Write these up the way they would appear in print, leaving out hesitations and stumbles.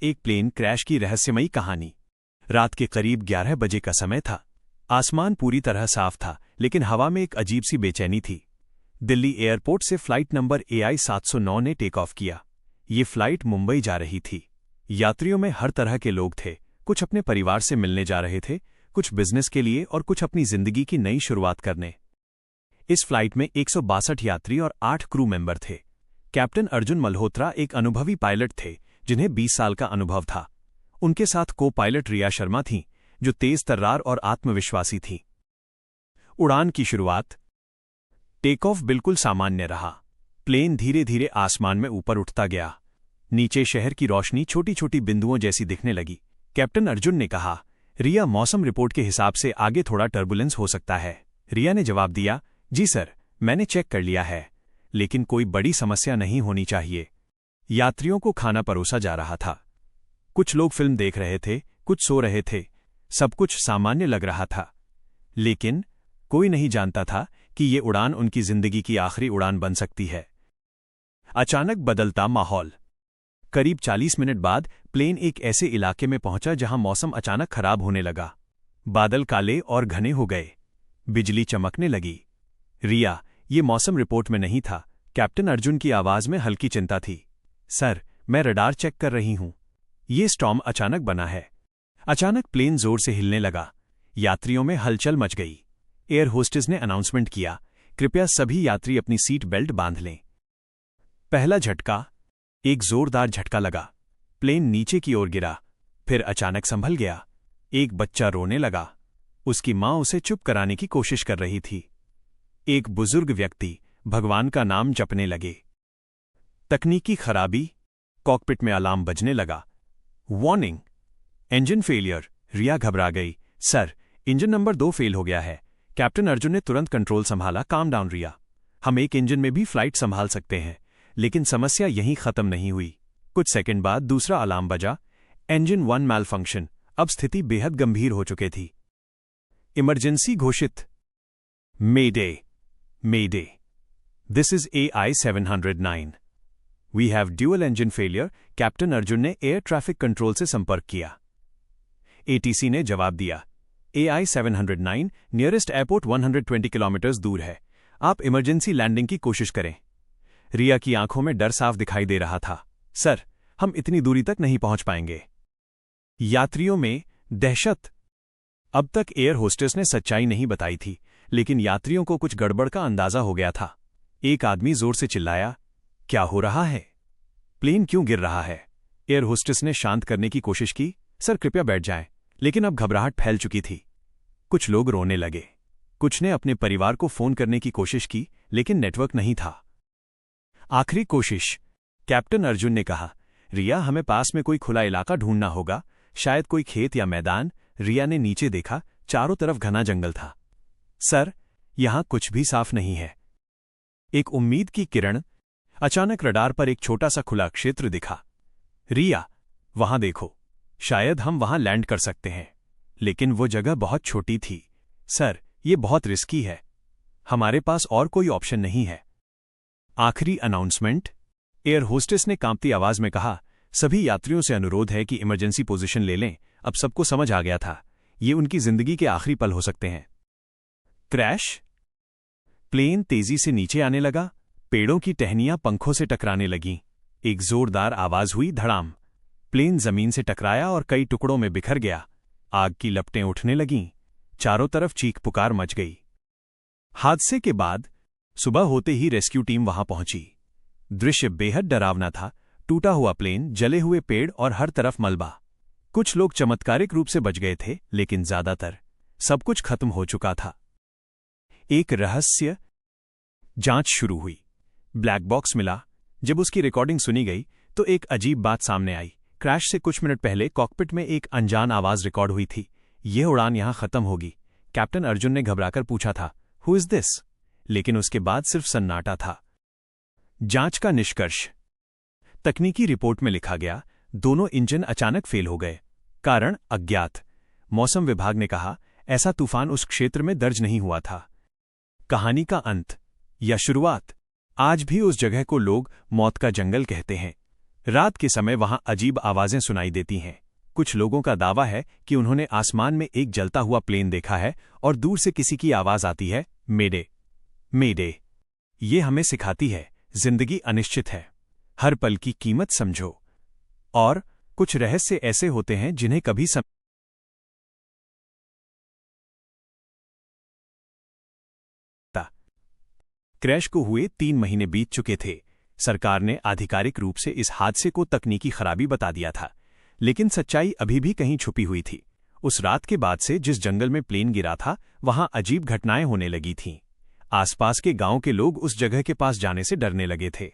एक plane crash की रहस्यमयी कहानी। रात के करीब 11 बजे का समय था। आसमान पूरी तरह साफ था, लेकिन हवा में एक अजीब सी बेचैनी थी। दिल्ली एयरपोर्ट से फ्लाइट नंबर AI 709 ने टेक ऑफ किया। ये फ्लाइट मुंबई जा रही थी। यात्रियोों में हर तरह के लोग थे। कुछ अपने परिवार से मिलने जा रहे थे, कुछ बिजनेस के लिए और कुछ अपनी जिंदगी की नई शुरुआत करने। इस फ्लाइट में 162 यात्री और 8 क्रू मेंबर थे। कैप्टन अर्जुन मल्होत्रा एक अनुभवी पायलट थे, जिन्हें 20 साल का अनुभव था। उनके साथ को पायलट रिया शर्मा थीं, जो तेज तर्रार और आत्मविश्वासी थीं। उड़ान की शुरुआत। टेक ऑफ बिल्कुल सामान्य रहा। प्लेन धीरे धीरे आसमान में ऊपर उठता गया। नीचे शहर की रोशनी छोटी छोटी बिंदुओं जैसी दिखने लगी। कैप्टन अर्जुन ने कहा, रिया, मौसम रिपोर्ट के हिसाब से आगे थोड़ा टर्बुलेंस हो सकता है। रिया ने जवाब दिया, जी सर, मैंने चेक कर लिया है, लेकिन कोई बड़ी समस्या नहीं होनी चाहिए। यात्रियों को खाना परोसा जा रहा था। कुछ लोग फिल्म देख रहे थे, कुछ सो रहे थे। सब कुछ सामान्य लग रहा था, लेकिन कोई नहीं जानता था कि ये उड़ान उनकी जिंदगी की आखिरी उड़ान बन सकती है। अचानक बदलता माहौल। करीब 40 मिनट बाद प्लेन एक ऐसे इलाके में पहुंचा जहां मौसम अचानक खराब होने लगा। बादल काले और घने हो गए। बिजली चमकने लगी। रिया, ये मौसम रिपोर्ट में नहीं था। कैप्टन अर्जुन की आवाज में हल्की चिंता थी। सर, मैं रडार चेक कर रही हूं। ये स्टॉर्म अचानक बना है। अचानक प्लेन जोर से हिलने लगा। यात्रियों में हलचल मच गई। एयर होस्टेस ने अनाउंसमेंट किया, कृपया सभी यात्री अपनी सीट बेल्ट बांध लें। पहला झटका। एक जोरदार झटका लगा। प्लेन नीचे की ओर गिरा, फिर अचानक संभल गया। एक बच्चा रोने लगा। उसकी मां उसे चुप कराने की कोशिश कर रही थी। एक बुजुर्ग व्यक्ति भगवान का नाम जपने लगे। तकनीकी खराबी। कॉकपिट में अलार्म बजने लगा। Warning, engine failure. रिया घबरा गई। सर, इंजन नंबर 2 फेल हो गया है। कैप्टन अर्जुन ने तुरंत कंट्रोल संभाला। काम डाउन रिया, हम एक इंजन में भी फ्लाइट संभाल सकते हैं। लेकिन समस्या यहीं खत्म नहीं हुई। कुछ सेकंड बाद दूसरा अलार्म बजा। Engine 1 malfunction. अब स्थिति बेहद गंभीर हो चुकी थी। इमरजेंसी घोषित। Mayday, mayday, this is AI 709। We have dual engine failure. Captain Arjun ने एयर ट्रैफिक कंट्रोल से संपर्क किया। ATC ने जवाब दिया, AI 709 नियरेस्ट एयरपोर्ट 120 किलोमीटर दूर है। आप इमरजेंसी लैंडिंग की कोशिश करें। रिया की आंखों में डर साफ दिखाई दे रहा था। सर, हम इतनी दूरी तक नहीं पहुंच पाएंगे। यात्रियों में दहशत। अब तक एयर होस्टेस ने सच्चाई नहीं बताई थी, लेकिन यात्रियों को कुछ गड़बड़ का अंदाजा हो गया था। एक आदमी जोर से चिल्लाया, क्या हो रहा है? प्लेन क्यों गिर रहा है? एयर होस्टेस ने शांत करने की कोशिश की, सर कृपया बैठ जाएं, लेकिन अब घबराहट फैल चुकी थी। कुछ लोग रोने लगे। कुछ ने अपने परिवार को फोन करने की कोशिश की, लेकिन नेटवर्क नहीं था। आखिरी कोशिश। कैप्टन अर्जुन ने कहा, रिया, हमें पास में कोई खुला इलाका ढूंढना होगा, शायद कोई खेत या मैदान। रिया ने नीचे देखा, चारों तरफ घना जंगल था। सर, यहां कुछ भी साफ नहीं है। एक उम्मीद की किरण। अचानक रडार पर एक छोटा सा खुला क्षेत्र दिखा। रिया, वहां देखो, शायद हम वहां लैंड कर सकते हैं। लेकिन वो जगह बहुत छोटी थी। सर, ये बहुत रिस्की है। हमारे पास और कोई ऑप्शन नहीं है। आखिरी अनाउंसमेंट। एयर होस्टेस ने कांपती आवाज में कहा, सभी यात्रियों से अनुरोध है कि इमरजेंसी पोजीशन ले लें। अब सबको समझ आ गया था, ये उनकी जिंदगी के आखिरी पल हो सकते हैं। क्रैश। प्लेन तेजी से नीचे आने लगा। पेड़ों की टहनियां पंखों से टकराने लगीं। एक जोरदार आवाज हुई, धड़ाम। प्लेन जमीन से टकराया और कई टुकड़ों में बिखर गया। आग की लपटें उठने लगीं। चारों तरफ चीख पुकार मच गई। हादसे के बाद सुबह होते ही रेस्क्यू टीम वहां पहुंची। दृश्य बेहद डरावना था। टूटा हुआ प्लेन, जले हुए पेड़ और हर तरफ मलबा। कुछ लोग चमत्कारिक रूप से बच गए थे, लेकिन ज्यादातर सब कुछ खत्म हो चुका था। एक रहस्य। जांच शुरू हुई। ब्लैक बॉक्स मिला। जब उसकी रिकॉर्डिंग सुनी गई तो एक अजीब बात सामने आई। क्रैश से कुछ मिनट पहले कॉकपिट में एक अनजान आवाज रिकॉर्ड हुई थी, यह उड़ान यहां खत्म होगी। कैप्टन अर्जुन ने घबराकर पूछा था, हु इज दिस? लेकिन उसके बाद सिर्फ सन्नाटा था। जांच का निष्कर्ष। तकनीकी रिपोर्ट में लिखा गया, दोनों इंजन अचानक फेल हो गए। कारण अज्ञात। मौसम विभाग ने कहा, ऐसा तूफान उस क्षेत्र में दर्ज नहीं हुआ था। कहानी का अंत या शुरुआत। आज भी उस जगह को लोग मौत का जंगल कहते हैं। रात के समय वहां अजीब आवाजें सुनाई देती हैं। कुछ लोगों का दावा है कि उन्होंने आसमान में एक जलता हुआ प्लेन देखा है और दूर से किसी की आवाज आती है, मेडे मेडे। ये हमें सिखाती है, जिंदगी अनिश्चित है, हर पल की कीमत समझो। और कुछ रहस्य ऐसे होते हैं जिन्हें कभी क्रैश को हुए 3 महीने बीत चुके थे। सरकार ने आधिकारिक रूप से इस हादसे को तकनीकी खराबी बता दिया था, लेकिन सच्चाई अभी भी कहीं छुपी हुई थी। उस रात के बाद से जिस जंगल में प्लेन गिरा था, वहां अजीब घटनाएं होने लगी थीं। आसपास के गांव के लोग उस जगह के पास जाने से डरने लगे थे।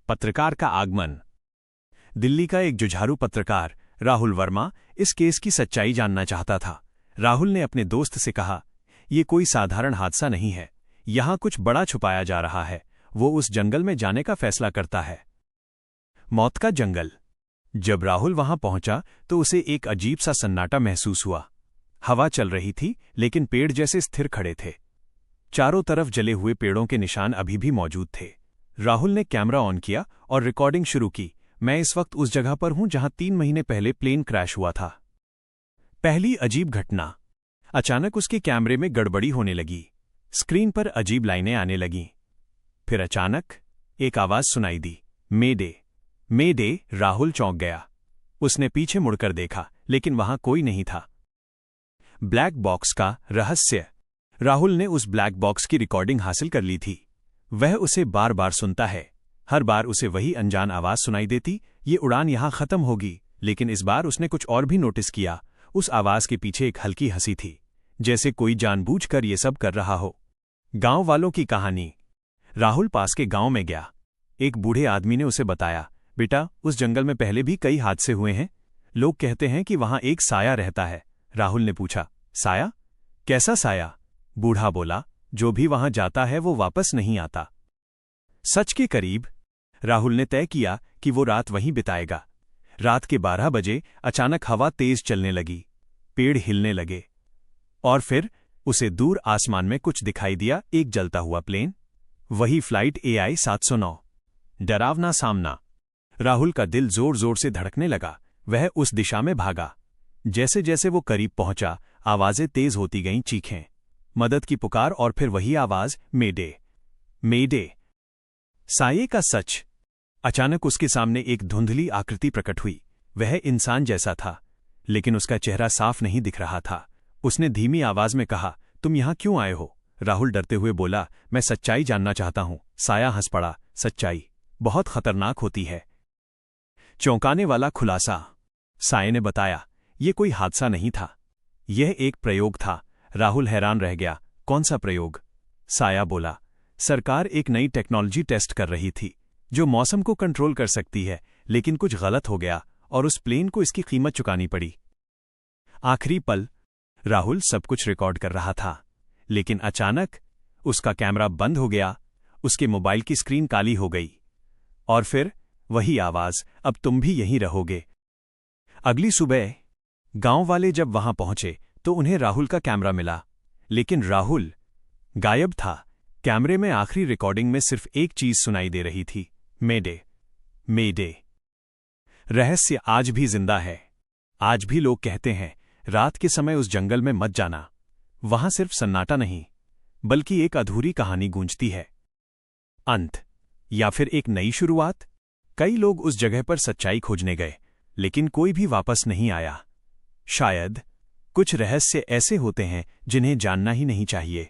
पत्रकार का आगमन। दिल्ली का एक जुझारू पत्रकार राहुल वर्मा इस केस की सच्चाई जानना चाहता था। राहुल ने अपने दोस्त से कहा, "ये कोई साधारण हादसा नहीं है, यहां कुछ बड़ा छुपाया जा रहा है।" वो उस जंगल में जाने का फैसला करता है। मौत का जंगल। जब राहुल वहां पहुंचा तो उसे एक अजीब सा सन्नाटा महसूस हुआ। हवा चल रही थी, लेकिन पेड़ जैसे स्थिर खड़े थे। चारों तरफ जले हुए पेड़ों के निशान अभी भी मौजूद थे। राहुल ने कैमरा ऑन किया और रिकॉर्डिंग शुरू की। मैं इस वक्त उस जगह पर हूं जहां 3 महीने पहले प्लेन क्रैश हुआ था। पहली अजीब घटना। अचानक उसके कैमरे में गड़बड़ी होने लगी। स्क्रीन पर अजीब लाइनें आने लगीं। फिर अचानक एक आवाज सुनाई दी, मेडे मेडे। राहुल चौंक गया। उसने पीछे मुड़कर देखा, लेकिन वहां कोई नहीं था। ब्लैक बॉक्स का रहस्य। राहुल ने उस ब्लैक बॉक्स की रिकॉर्डिंग हासिल कर ली थी। वह उसे बार बार सुनता है। हर बार उसे वही अनजान आवाज सुनाई देती, ये उड़ान यहां खत्म होगी। लेकिन इस बार उसने कुछ और भी नोटिस किया। उस आवाज के पीछे एक हल्की हंसी थी, जैसे कोई जानबूझकर ये सब कर रहा हो। गांव वालों की कहानी। राहुल पास के गांव में गया। एक बूढ़े आदमी ने उसे बताया, "बेटा, उस जंगल में पहले भी कई हादसे हुए हैं। लोग कहते हैं कि वहां एक साया रहता है।" राहुल ने पूछा, "साया? कैसा साया?" बूढ़ा बोला, "जो भी वहां जाता है वो वापस नहीं आता।" सच के करीब। राहुल ने तय किया कि वो रात वहीं बिताएगा। रात के 12 बजे अचानक हवा तेज चलने लगी, पेड़ हिलने लगे, और फिर उसे दूर आसमान में कुछ दिखाई दिया, एक जलता हुआ प्लेन। वही फ्लाइट AI 709। डरावना सामना। राहुल का दिल जोर जोर से धड़कने लगा। वह उस दिशा में भागा। जैसे जैसे वो करीब पहुंचा, आवाजें तेज होती गईं, चीखें, मदद की पुकार, और फिर वही आवाज, मेडे मेडे। साये का सच। अचानक उसके सामने एक धुंधली आकृति प्रकट हुई। वह इंसान जैसा था, लेकिन उसका चेहरा साफ नहीं दिख रहा था। उसने धीमी आवाज में कहा, "तुम यहां क्यों आए हो?" राहुल डरते हुए बोला, "मैं सच्चाई जानना चाहता हूं।" साया हंस पड़ा, "सच्चाई बहुत खतरनाक होती है।" चौंकाने वाला खुलासा। साये ने बताया, "यह कोई हादसा नहीं था, यह एक प्रयोग था।" राहुल हैरान रह गया, "कौन सा प्रयोग?" साया बोला, "सरकार एक नई टेक्नोलॉजी टेस्ट कर रही थी, जो मौसम को कंट्रोल कर सकती है, लेकिन कुछ गलत हो गया और उस प्लेन को इसकी कीमत चुकानी पड़ी।" आखिरी पल। राहुल सब कुछ रिकॉर्ड कर रहा था, लेकिन अचानक उसका कैमरा बंद हो गया। उसके मोबाइल की स्क्रीन काली हो गई। और फिर वही आवाज, "अब तुम भी यहीं रहोगे।" अगली सुबह गांव वाले जब वहां पहुंचे तो उन्हें राहुल का कैमरा मिला, लेकिन राहुल गायब था। कैमरे में आखिरी रिकॉर्डिंग में सिर्फ एक चीज सुनाई दे रही थी, मेडे मेडे। रहस्य आज भी जिंदा है। आज भी लोग कहते हैं, रात के समय उस जंगल में मत जाना। वहां सिर्फ सन्नाटा नहीं, बल्कि एक अधूरी कहानी गूंजती है। अंत या फिर एक नई शुरुआत। कई लोग उस जगह पर सच्चाई खोजने गए, लेकिन कोई भी वापस नहीं आया। शायद कुछ रहस्य ऐसे होते हैं जिन्हें जानना ही नहीं चाहिए।